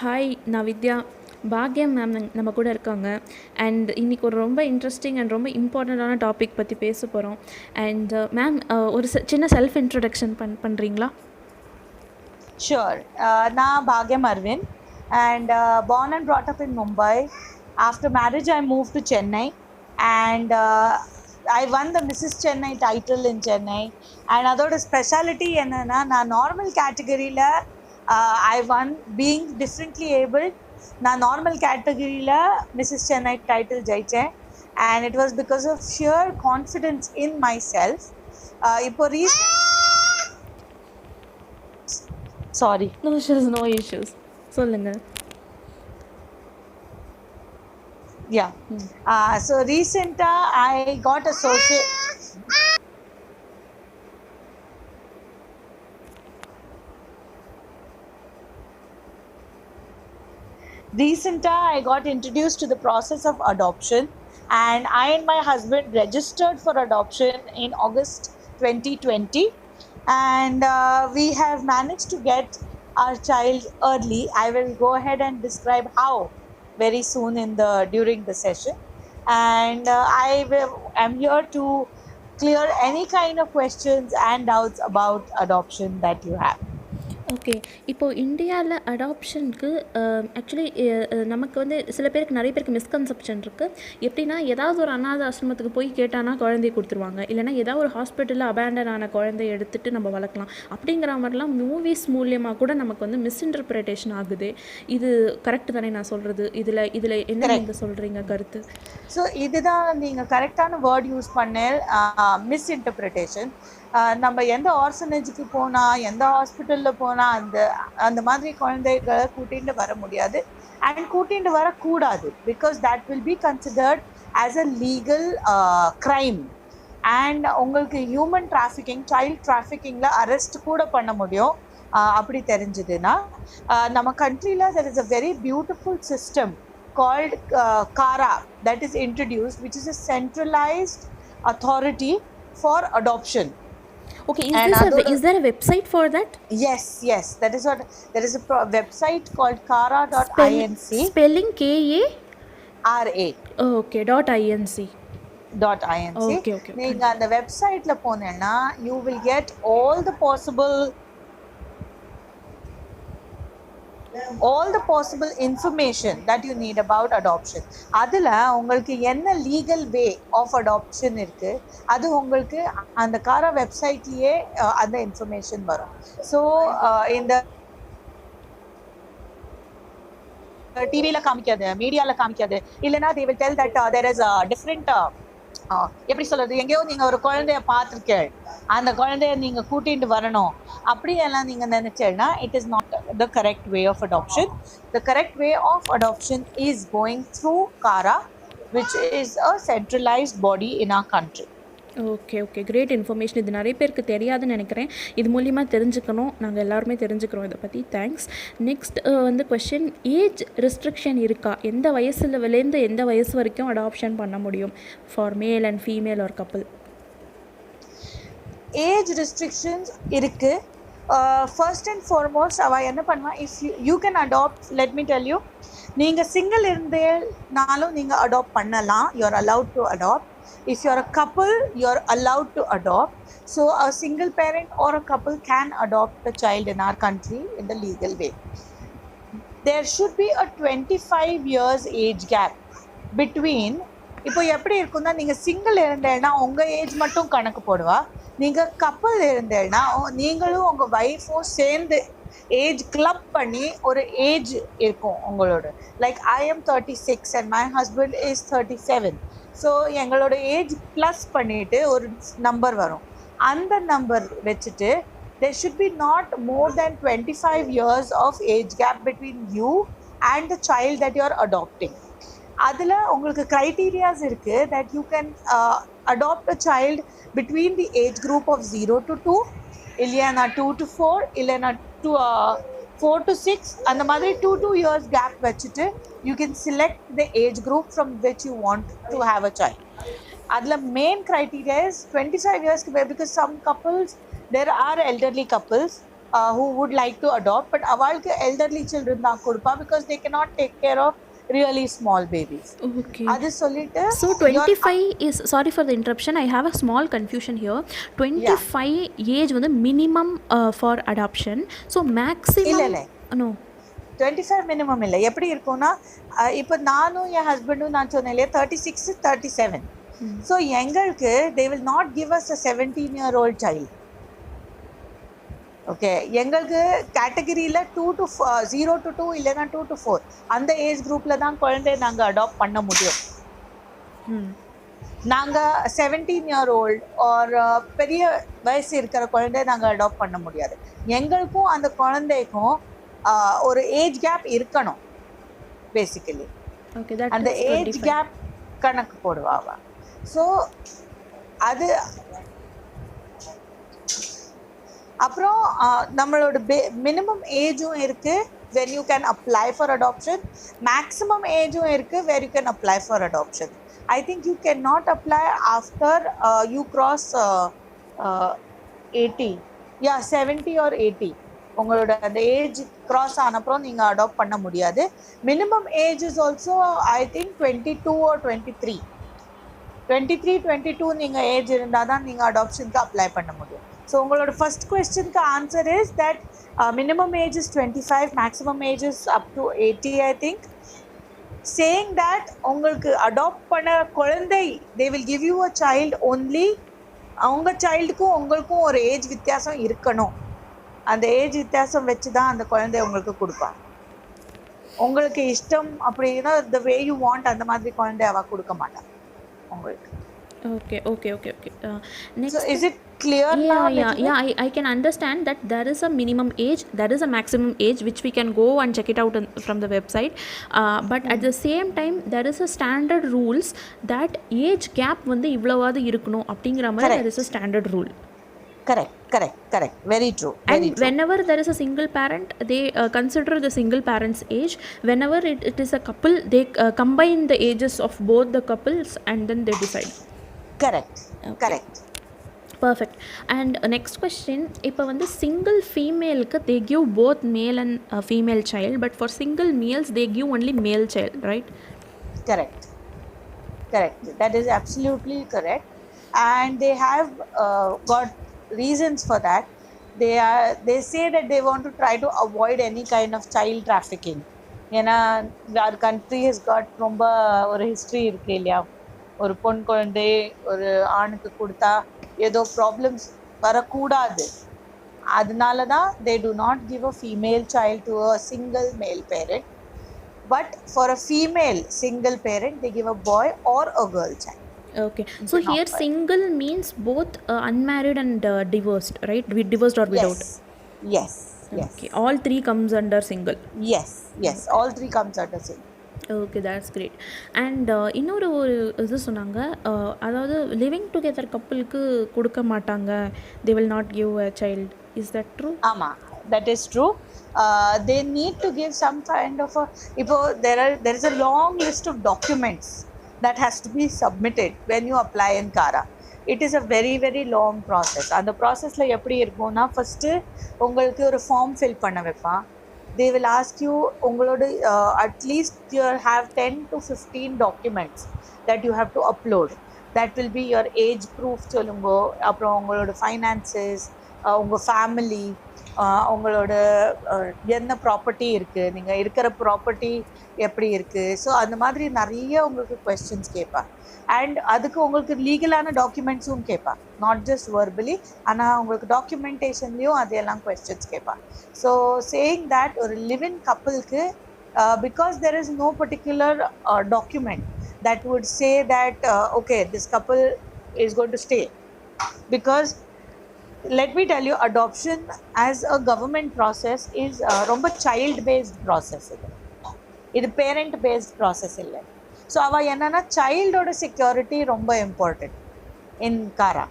Hi, நான் வித்யா. பாக்யம் ma'am நம்ம கூட இருக்காங்க. அண்ட் இன்றைக்கி ஒரு ரொம்ப இன்ட்ரெஸ்டிங் அண்ட் ரொம்ப இம்பார்ட்டண்ட்டான டாபிக் பற்றி பேச போகிறோம். அண்ட் மேம் ஒரு சின்ன செல்ஃப் இன்ட்ரொடக்ஷன் பண்ணுறீங்களா? Sure. நான் Bhagyam Arvind and born and brought up in Mumbai. After marriage, I moved to Chennai and I won the Mrs. Chennai title in Chennai. And அதோட speciality என்னன்னா, நான் normal கேட்டகரியில் I won being differently abled. நான் normal கேட்டகரியில் Mrs. Chennai title ஜெயித்தேன். And it was because of sheer confidence in myself. இப்போ Sorry. No issues. சொல்லுங்கள். Yeah. So recently I got associated. Recently I got introduced to the process of adoption, and I and my husband registered for adoption in August 2020. And we have managed to get our child early. I will go ahead and describe how very soon during the session. And I'm here to clear any kind of questions and doubts about adoption that you have. Okay, இப்போது இந்தியாவில் அடாப்ஷனுக்கு actually நமக்கு வந்து சில பேருக்கு நிறைய பேருக்கு misconception இருக்குது. எப்படின்னா, ஏதாவது ஒரு அனாத ஆசிரமத்துக்கு போய் கேட்டானா குழந்தைய கொடுத்துருவாங்க, இல்லைனா ஏதாவது ஒரு ஹாஸ்பிட்டலில் அபேண்டன் ஆன குழந்தைய எடுத்துகிட்டு நம்ம வளர்க்கலாம் அப்படிங்கிற மாதிரிலாம் மூவிஸ் மூலியமாக கூட நமக்கு வந்து மிஸ்இன்டர்பிரிட்டேஷன் ஆகுது. இது கரெக்டு தானே நான் சொல்கிறது? இதில் என்ன நீங்கள் சொல்கிறீங்க கருத்து? ஸோ இதுதான் நீங்கள் கரெக்டான வேர்ட் யூஸ் பண்ண மிஸ்இன்டர்பிரிட்டேஷன். நம்ம எந்த ஆர்ஃபனேஜுக்கு போனால், எந்த ஹாஸ்பிட்டலில் போனால் அந்த மாதிரி குழந்தைகளை கூட்டிகிட்டு வர முடியாது அண்ட் கூட்டிகிட்டு வரக்கூடாது. Because that will be considered as a legal crime. And உங்களுக்கு ஹியூமன் டிராஃபிக்கிங், சைல்ட் டிராஃபிக்கிங்கில் அரெஸ்ட் கூட பண்ண முடியும். அப்படி தெரிஞ்சதுன்னா நம்ம கண்ட்ரியில் there is a very beautiful system called CARA that is introduced, which is a centralized authority for adoption. Okay, is there a website for that? Yes, that is what there is a website called kara.inc. Spelling KARA. Oh, okay, .inc. Okay. நீங்க அந்த வெப்சைட்ல போனேன்னா you will get all the possible information that you need about adoption. அதில் உங்களுக்கு என்ன legal way of adoption இருக்குது, அது உங்களுக்கு அந்த காரா வெப்சைட்லேயே அந்த இன்ஃபர்மேஷன் வரும். ஸோ இந்த டிவியில் காமிக்காது, மீடியாவில் காமிக்காது, இல்லைனா they will tell that there is a different எப்படி சொல்கிறது, எங்கேயோ நீங்கள் ஒரு குழந்தைய பார்த்துருக்கேன், அந்த குழந்தைய நீங்கள் கூட்டிகிட்டு வரணும் அப்படியெல்லாம் நீங்கள் நினச்சேன்னா it is not the correct way of adoption. The correct way of adoption is going through CARA, which is a centralised body in our country. Okay, great information. இது நிறைய பேருக்கு தெரியாதுன்னு நினைக்கிறேன். இது மூலிமா தெரிஞ்சுக்கணும், நாங்கள் எல்லாருமே தெரிஞ்சுக்கிறோம் இதை பற்றி. தேங்க்ஸ். நெக்ஸ்ட் வந்து கொஸ்டின், ஏஜ் ரெஸ்ட்ரிக்ஷன் இருக்கா? எந்த வயசுலேருந்து எந்த வயசு வரைக்கும் அடாப்ஷன் பண்ண முடியும் ஃபார் மேல் அண்ட் ஃபீமேல் ஒரு கப்புள்? ஏஜ் ரெஸ்ட்ரிக்ஷன்ஸ் இருக்குது. ஃபர்ஸ்ட் அண்ட் ஃபார்மோஸ்ட் அவள் என்ன பண்ணுவாள், if you can adopt, let me tell you, நீங்கள் சிங்கிள் இருந்தேனாலும் நீங்கள் அடாப்ட் பண்ணலாம். You are allowed to adopt. If you're a couple, you're allowed to adopt. So a single parent or a couple can adopt a child in our country in the legal way. There should be a 25 years age gap between. இப்போ எப்படி இருக்குன்னா, நீங்கள் single இருந்தேன்னா உங்கள் age மட்டும் கணக்கு போடுவா. நீங்கள் கப்பல் இருந்தேன்னா நீங்களும் உங்கள் ஒய்ஃபும் சேர்ந்து ஏஜ் கிளப் பண்ணி ஒரு ஏஜ் இருக்கும் உங்களோட. Like I am 36 and my husband is 37. So எங்களோட ஏஜ் ப்ளஸ் பண்ணிவிட்டு ஒரு நம்பர் வரும். அந்த நம்பர் வச்சுட்டு there should be not more than 25 years of age gap between you and the child that you are adopting. அதில் உங்களுக்கு criterias இருக்குது that you can adopt a child between the age group of 0 to 2, இல்லைனா 2 to 4, இல்லைனா 4 to 6. அந்த மாதிரி 2 years gap வச்சுட்டு you can select the age group from which you want to have a child. அதில் main criteria is 25 years, because some couples, there are elderly couples who would like to adopt, but avalku elderly children தான் கொடுப்பா because they cannot take care of really small babies. Okay. அது சொல்லிட்டு So 25 is, sorry for the interruption, I have a small confusion here. 25 age வந்து minimum for adoption. So maximum இல்ல no. 25 minimum இல்லை. எப்படி இருக்கும்னா இப்போ நானும் என் ஹஸ்பண்டும் நான் சொன்னேன் இல்லையா 36 37. ஸோ எங்களுக்கு they will not give us a 17-year-old child. Okay, எங்களுக்கு கேட்டகரியில் 0 to 2 இல்லைன்னா 2 to 4 அந்த ஏஜ் குரூப்பில் தான் குழந்தைய நாங்கள் அடாப்ட் பண்ண முடியும். நாங்கள் 17-year-old ஒரு பெரிய வயசு இருக்கிற குழந்தைய நாங்கள் அடாப்ட் பண்ண முடியாது. எங்களுக்கும் அந்த குழந்தைக்கும் ஒரு ஏஜ் கேப் இருக்கணும் பேசிக்கலி. அந்த ஏஜ் கேப் கணக்கு போடுவாவா. ஸோ அது அப்புறம் நம்மளோட மினிமம் ஏஜும் இருக்கு when you can apply for adoption, maximum ஏஜும் இருக்கு where you can apply for adoption. I think you cannot apply after you cross 80, yeah 70 or 80. உங்களோட அந்த ஏஜ் கிராஸ் ஆனப்புறம் நீங்கள் அடாப்ட் பண்ண முடியாது. Minimum age is also I think 22 or 23. 22 நீங்கள் age இருந்தால் தான் நீங்கள் அடாப்ஷனுக்கு அப்ளை பண்ண முடியும். ஸோ உங்களோட ஃபர்ஸ்ட் கொஸ்டினுக்கு answer is that minimum age is 25, maximum age is up to 80 I think. Saying that உங்களுக்கு அடாப்ட் பண்ண குழந்தை they will give you a child only. அவங்க சைல்டுக்கும் உங்களுக்கும் ஒரு ஏஜ் வித்தியாசம் இருக்கணும். அந்த ஏஜ் வித்தியாசம் வச்சு தான் அந்த குழந்தைய உங்களுக்கு கொடுப்பாங்க. உங்களுக்கு இஷ்டம் அப்படின்னா த வே யூ வாண்ட் அந்த மாதிரி குழந்தைய அவ கொடுக்க மாட்டான் உங்களுக்கு. Okay. Next, so is it clear now? I can understand that there is a minimum age, there is a maximum age which we can go and check it out from the website, but at the same time there is a standard rules that age gap வந்து இவ்வளவாது இருக்கணும் அப்படிங்கிற மாதிரி there is a standard rule. Correct, very true. And whenever there is a single parent, they consider the single parent's age. Whenever it is a couple, they combine the ages of both the couples and then they decide. Correct. Perfect. And next question, இப்போ வந்து single female-க்கு they give both male and female child, but for single males they give only male child, right? Correct, that is absolutely correct. And they have got reasons for that. They say that they want to try to avoid any kind of child trafficking. ஏன்னா our country has got ரொம்ப ஒரு history இருக்கு இல்லையா. ஒரு பொன் குழந்தை ஒரு ஆணுக்கு கொடுத்தா ஏதோ ப்ராப்ளம்ஸ் வரக்கூடாது. அதனால தான் they do not give a female child to a single male parent, but for a female single parent they give a boy or a girl child. Okay, so here single means both unmarried and divorced, right? Divorced or widowed? Yes. Okay, all three comes under single. Yes, all three comes under single. Okay, that's great. And இன்னொரு ஒரு இது சொன்னாங்க, அதாவது living together கப்புளுக்கு கொடுக்க மாட்டாங்க, they will not give a child. Is that true? ஆமாம், that is true. They need to give some kind of a, இப்போ there is a long list of documents that has to be submitted when you apply in CARA. It is a very very long process. அந்த ப்ராசஸில் எப்படி இருக்கும்னா first உங்களுக்கு ஒரு form fill பண்ண வைப்பான். They will ask you உங்களோட at least you have 10 to 15 documents that you have to upload. That will be your age proof சொல்லுங்க, அப்புறம் உங்களோட finances, உங்கள் ஃபேமிலி, உங்களோட என்ன ப்ராப்பர்ட்டி இருக்குது, நீங்கள் இருக்கிற ப்ராப்பர்ட்டி எப்படி இருக்குது. ஸோ அந்த மாதிரி நிறைய உங்களுக்கு கொஸ்டின்ஸ் கேட்பாங்க. அண்ட் அதுக்கு உங்களுக்கு லீகலான டாக்குமெண்ட்ஸும் கேட்பாங்க, நாட் ஜஸ்ட் வெர்பலி, ஆனால் உங்களுக்கு டாக்குமெண்டேஷன்லேயும் அதையெல்லாம் கொஸ்டின்ஸ் கேட்பாங்க. ஸோ சேயிங் தேட் ஒரு லிவ்-இன் கப்புளுக்கு because there is no particular document that would say that okay, this couple is going to stay, because let me tell you, adoption as a government process is romba child based process. Idu parent based process illa. So ava enna na child oda security romba important in CARA.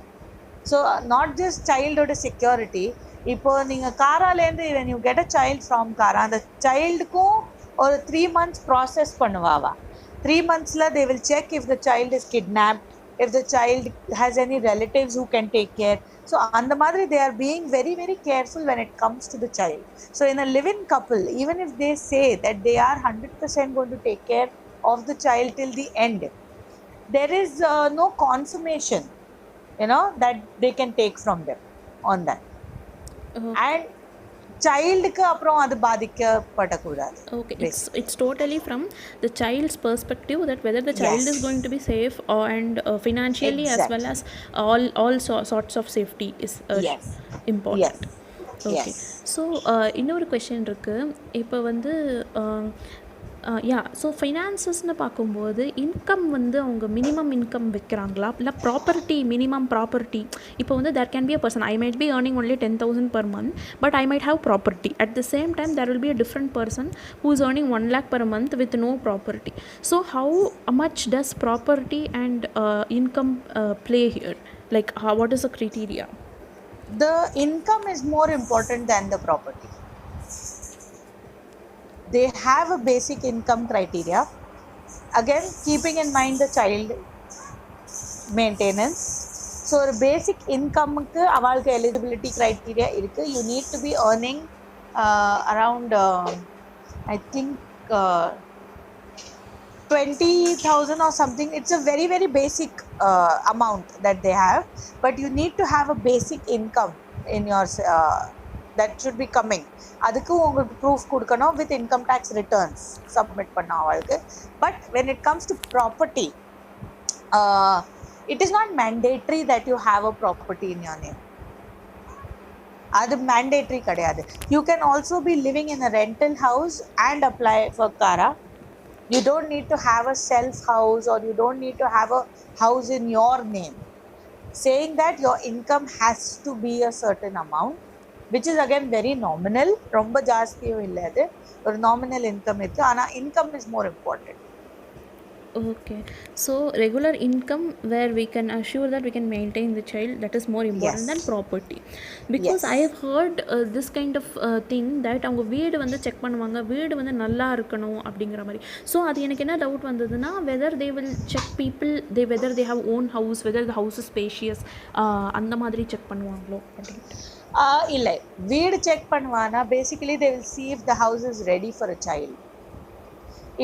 So not just child oda security, ipo neenga CARA la irundhu when you get a child from CARA, the child ku or 3 months process பண்ணுவாவா. 3 months la they will check if the child is kidnapped, if the child has any relatives who can take care, So அந்த மாதிரி they are being very very careful when it comes to the child. So in a live-in couple, even if they say that they are 100% going to take care of the child till the end, there is no confirmation, that they can take from them on that. Okay. And childக்கு அப்புறம் அது பாதிக்கப்படக்கூடாது. Okay, it's totally from the child's perspective, that whether the child is going to be safe and financially as well as all sorts of safety is important. Okay. So இன்னொரு question இருக்குது. இப்போ வந்து so ஃபைனான்சஸ்னு பார்க்கும்போது income வந்து அவங்க minimum income வைக்கிறாங்களா, இல்லை property minimum property? இப்போ வந்து there can be a person, I might be earning only 10,000 per month, but I might have property. At the same time there will be a different person who is earning 1 lakh per month with no property. So how much does property and income play here? Like what is the criteria? The income is more important than the property. They have a basic income criteria, again keeping in mind the child maintenance. So a basic income ku avalku eligibility criteria irukku. You need to be earning around I think 20,000 or something. It's a very very basic amount that they have, but you need to have a basic income in your that should be coming. அதுக்கு உங்களுக்கு proof கொடுக்கணும் with income tax returns submit பண்ண அவளுக்கு. But when it comes to property, it is not mandatory that you have a property in your name. அது mandatory கிடையாது. You can also be living in a rental house and apply for CARA. You don't need to have a self house, or you don't need to have a house in your name. Saying that your income has to be a certain amount, which is again very nominal. ரொம்ப ஜாஸ்தியும் இல்லை, அது ஒரு nominal income இருக்குது. ஆனால் income is more important. Okay, so regular income where we can assure that we can maintain the child, that is more important than property. Because I have heard this kind of thing that அவங்க வீடு வந்து check பண்ணுவாங்க, வீடு வந்து நல்லா இருக்கணும் அப்படிங்கிற மாதிரி. ஸோ அது எனக்கு என்ன டவுட் வந்ததுன்னா, whether they will check people, whether they have own house, whether the house is spacious, அந்த மாதிரி செக் பண்ணுவாங்களோ அப்படின்ட்டு. இல்லை, வீடு செக் பண்ணுவானா basically they will see if the house is ready for a child.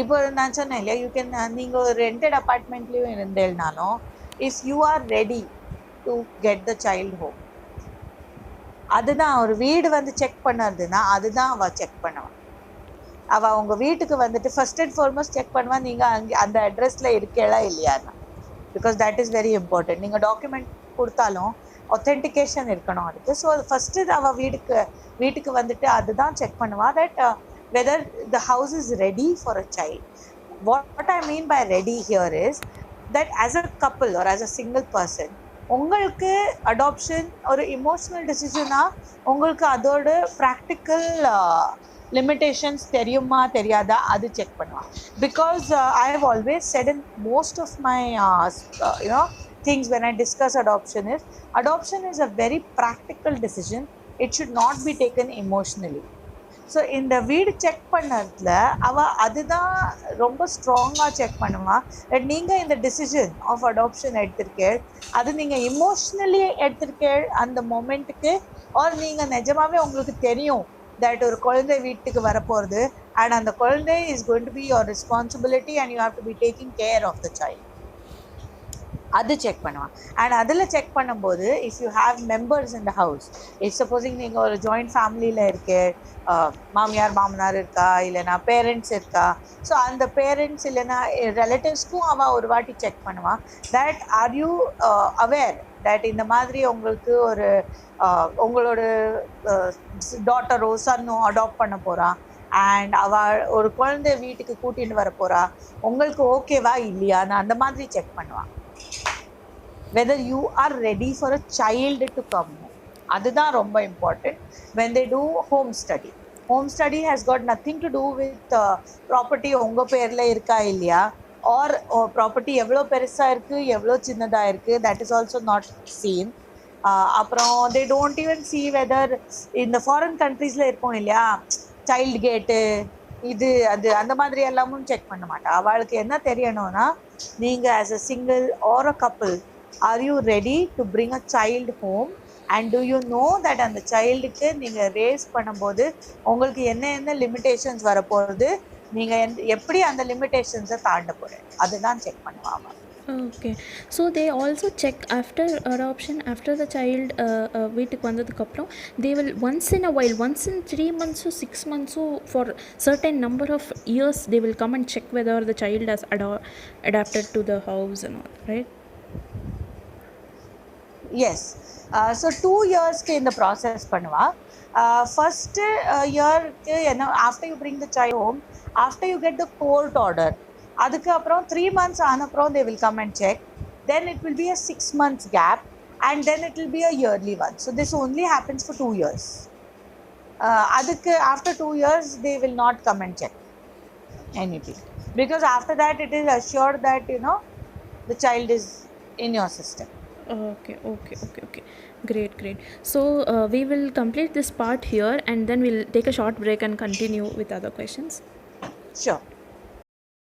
இப்போ நான் சொன்னேன் இல்லையா, யூ கேன், நீங்கள் ஒரு ரெண்டட் அப்பார்ட்மெண்ட்லேயும் இருந்தேனாலும், if you are ready to get the child home, அதுதான் ஒரு வீடு வந்து செக் பண்ணுறதுன்னா அதுதான் அவள் செக் பண்ணுவான். அவள் அவங்க வீட்டுக்கு வந்துட்டு ஃபர்ஸ்ட் அண்ட் ஃபார்மோஸ்ட் செக் பண்ணுவான், நீங்கள் அங்கே அந்த அட்ரஸில் இருக்கேளா இல்லையான்னா. Because that is very important. நீங்கள் டாக்குமெண்ட் கொடுத்தாலும் ஒத்தென்டிகேஷன் இருக்கணும் அதுக்கு. ஸோ ஃபஸ்ட்டு அவள் வீட்டுக்கு வந்துட்டு அதுதான் செக் பண்ணுவாள், that whether the house is ready for a child. What I mean by ready here is that as a couple or as a single person, உங்களுக்கு adoption ஒரு emotional decision-ஆ உங்களுக்கு அதோட practical limitations தெரியுமா தெரியாதா அது செக் பண்ணுவாங்க. Because I have always said in most of my things when I discuss adoption is a very practical decision. It should not be taken emotionally. So இந்த வீடு check பண்ணதில் அவள் அதுதான் ரொம்ப ஸ்ட்ராங்காக செக் பண்ணுவாள். நீங்கள் இந்த டிசிஷன் ஆஃப் அடாப்ஷன் எடுத்திருக்கேள், அது நீங்கள் இமோஷ்னலி எடுத்திருக்கேள் அந்த மொமெண்ட்டுக்கு, ஆர் நீங்கள் நிஜமாவே உங்களுக்கு தெரியும் தட் ஒரு குழந்தை வீட்டுக்கு வரப்போகிறது அண்ட் அந்த குழந்தை is going to be your responsibility and you have to be taking care of the child. அது செக் பண்ணுவான். அண்ட் அதில் செக் பண்ணும்போது if you have members in the house, if supposing நீங்கள் ஒரு ஜாயிண்ட் ஃபேமிலியில் இருக்கு, மாமியார் மாமனார் இருக்கா, இல்லைனா பேரண்ட்ஸ் இருக்கா, ஸோ அந்த பேரண்ட்ஸ் இல்லைனா ரிலேட்டிவ்ஸ்க்கும் அவள் ஒரு வாட்டி செக் பண்ணுவான். That are you aware that இந்த மாதிரி உங்களுக்கு ஒரு உங்களோட டாட்டரோ சன்னோ அடாப்ட் பண்ண போகிறான் அண்ட் அவள் ஒரு குழந்தை வீட்டுக்கு கூட்டிகிட்டு வர போகிறா, உங்களுக்கு ஓகேவா இல்லையான்னு அந்த மாதிரி செக் பண்ணுவான். whether you are ready for a child to come home. அதுதான் ரொம்ப important. when they do home study has got nothing to do with property உங்கள் பேரில் இருக்கா இல்லையா, or property எவ்வளோ பெருசாக இருக்குது எவ்வளோ சின்னதாக இருக்குது, that is also not seen. அப்புறம் they don't even see whether இந்த ஃபாரின் கண்ட்ரீஸில் இருப்போம் இல்லையா, சைல்டு கேட்டு இது அது அந்த மாதிரி எல்லாமும் செக் பண்ண மாட்டா. அவளுக்கு என்ன தெரியணும்னா, நீங்கள் as a single or a couple, are you ready to bring a child home and to you know that அந்த சைல்டுக்கு நீங்கள் ரேஸ் பண்ணும்போது உங்களுக்கு என்ன லிமிட்டேஷன்ஸ் வரப்போகுது, நீங்கள் எப்படி அந்த லிமிட்டேஷன்ஸை தாண்ட போகிறேன், அதுதான் செக் பண்ணுவாங்க. Okay. So they also check after adoption, after the child வீட்டுக்கு வந்ததுக்கப்புறம் they will once in a while, once in 3 months or 6 months or for certain number of years they will come and check whether the child has adapted to the house and all, right? Yes. So 2 இயர்ஸ்க்கு இந்த process பண்ணுவா. First இயருக்கு என்ன, after you bring the child home, after you get the court order, அதுக்கு அப்புறம் 3 months ஆனப்புறம் they will come and check. Then it will be a 6 months gap and then it will be a yearly one. So this only happens for 2 years. அதுக்கு after 2 years they will not come and check anything, because after that it is assured that the child is in your system. Okay. Great. So we will complete this part here and then we'll take a short break and continue with other questions. Sure.